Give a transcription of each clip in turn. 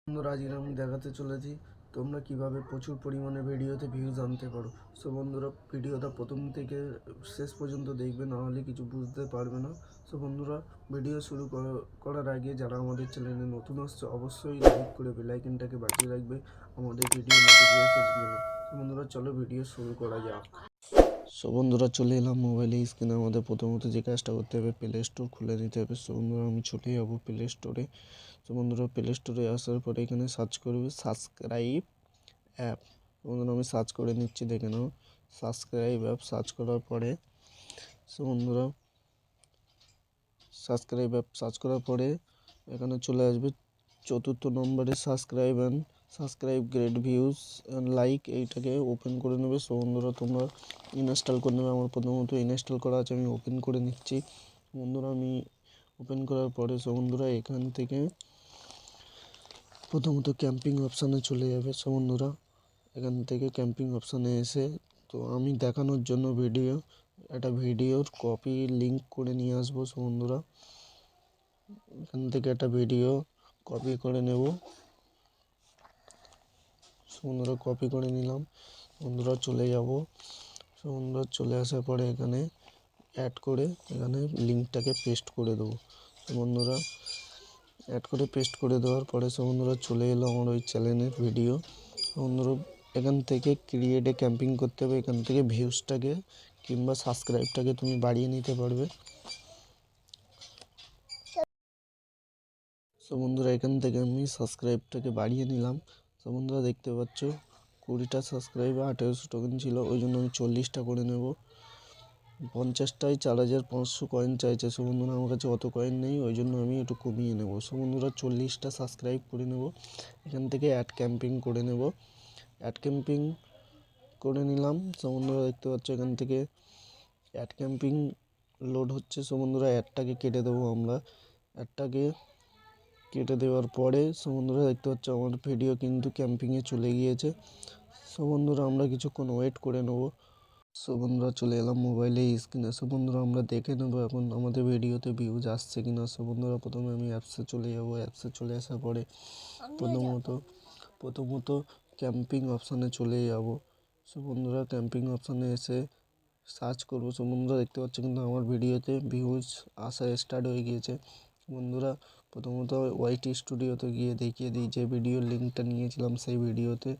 বন্ধুরা আজকে আমি দেখাতে চলেছি তোমরা কিভাবে প্রচুর পরিমাণে ভিডিওতে ভিউজ আনতে পারো। সো বন্ধুরা ভিডিওটা প্রথম থেকে শেষ পর্যন্ত দেখবে, না হলে কিছু বুঝতে পারবে না। সো বন্ধুরা ভিডিও শুরু করার আগে যারা আমাদের চ্যানেলে নতুন আসছে অবশ্যই লাইক করে বেল আইকনটাকে বাজিয়ে রাখবে আমাদের ভিডিও নোটিফিকেশনের জন্য। সো বন্ধুরা চলো ভিডিও শুরু করা যাক। সো বন্ধুরা চলে এলাম মোবাইলে স্ক্রিনে। আমাদের প্রথমত যে কাজটা করতে হবে প্লে স্টোর খুলে নিতে হবে। সো বন্ধুরা আমি চলে যাবো প্লে স্টোরে। তো বন্ধুরা প্লে স্টোরে আসার পরে এখানে সার্চ করবে সাবস্ক্রাইব অ্যাপ। বন্ধুরা আমি সার্চ করে নিচ্ছি, দেখে নাও সাবস্ক্রাইব অ্যাপ। সার্চ করার পরে বন্ধুরা সাবস্ক্রাইব অ্যাপ সার্চ করার পরে এখানে চলে আসবে 4th নম্বরে subscribe great views and like, এইটাকে ওপেন করে নেবে। সো বন্ধুরা তোমরা ইনস্টল করে নেবে। আমার প্রথমত ইনস্টল করা আছে, আমি ওপেন করে নিচ্ছি। বন্ধুরা আমি ওপেন করার পরে বন্ধুরা এখান থেকে প্রথমত ক্যাম্পিং অপশানে চলে যাবে। সো বন্ধুরা এখান থেকে ক্যাম্পিং অপশানে এসে তো আমি দেখানোর জন্য একটা ভিডিওর কপি লিঙ্ক করে নিয়ে আসবো। সো বন্ধুরা এখান থেকে একটা ভিডিও কপি করে নেব। সো বন্ধুরা কপি করে নিলাম। বন্ধুরা চলে যাব। সো বন্ধুরা চলে আসার পরে এখানে অ্যাড করে এখানে লিঙ্কটাকে পেস্ট করে দেবো। তো বন্ধুরা অ্যাড করে পেস্ট করে দেওয়ার পরে বন্ধুরা চলে এলো আমার ওই চ্যানেলের ভিডিও। বন্ধুরা এখান থেকে ক্রিয়েটে ক্যাম্পিং করতে হবে। এখান থেকে ভিউজটাকে কিংবা সাবস্ক্রাইবটাকে তুমি বাড়িয়ে নিতে পারবে। সো বন্ধুরা এখান থেকে আমি সাবস্ক্রাইবটাকে বাড়িয়ে নিলাম। সো বন্ধুরা দেখতে পাচ্ছ 20টা সাবস্ক্রাইবার 1800 টোকেন ছিল, ওই জন্য আমি 40টা করে নেব। 50টায় 4500 কয়েন চাইছে। সো বন্ধুরা আমার কাছে অত কয়েন নেই, ওই জন্য আমি একটু কমিয়ে নেব। সো বন্ধুরা 40টা সাবস্ক্রাইব করে নেব। এখান থেকে অ্যাড ক্যাম্পিং করে নেব। অ্যাড ক্যাম্পিং করে নিলাম। সো বন্ধুরা দেখতে পাচ্ছ এখান থেকে অ্যাড ক্যাম্পিং লোড হচ্ছে। সো বন্ধুরা অ্যাডটাকে কেটে দেবো আমরা। অ্যাডটাকে কেটে দেওয়ার পরে বন্ধুরা দেখতে পাচ্ছ আমার ভিডিও কিন্তু ক্যাম্পিংয়ে চলে গিয়েছে। সো বন্ধুরা আমরা কিছুক্ষণ ওয়েট করে নেব। সো বন্ধুরা চলে এলাম মোবাইলে স্ক্রিনে। সো বন্ধুরা আমরা দেখে নেব এখন আমাদের ভিডিওতে ভিউজ আসছে কিনা। সো বন্ধুরা প্রথমে আমি অ্যাপসে চলে যাব। অ্যাপসে চলে আসার পরে প্রথমত ক্যাম্পিং অপশানে চলে যাব। সো বন্ধুরা ক্যাম্পিং অপশানে এসে সার্চ করবো। সো বন্ধুরা দেখতে পাচ্ছ কিন্তু আমার ভিডিওতে ভিউজ আসা স্টার্ট হয়ে গিয়েছে। বন্ধুরা প্রথমত ওয়াইটি স্টুডিওতে গিয়ে দেখিয়ে দিই যে ভিডিওর লিঙ্কটা নিয়েছিলাম সেই ভিডিওতে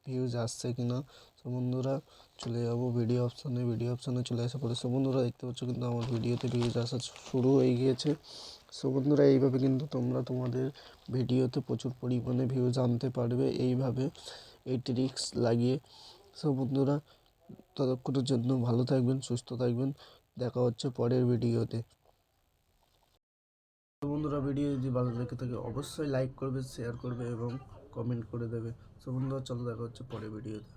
ভিউজ আসছে কিনা। সো বন্ধুরা চলে যাব ভিডিও অপশানে চলে আসার পরে বন্ধুরা দেখতে পাচ্ছ কিন্তু আমার ভিডিওতে ভিউজ আসা শুরু হয়ে গিয়েছে। সো বন্ধুরা এইভাবে কিন্তু তোমরা তোমাদের ভিডিওতে প্রচুর পরিমাণে ভিউজ আনতে পারবে এইভাবে, এই ট্রিক্স লাগিয়ে। সো বন্ধুরা ততক্ষণের জন্য ভালো থাকবেন, সুস্থ থাকবেন। দেখা হচ্ছে পরের ভিডিওতে। তো বন্ধুরা ভিডিও যদি ভালো লেগে থাকে অবশ্যই লাইক করবে, শেয়ার করবে এবং কমেন্ট করে দেবে। সো বন্ধুরা চলো দেখা হচ্ছে পরের ভিডিওতে।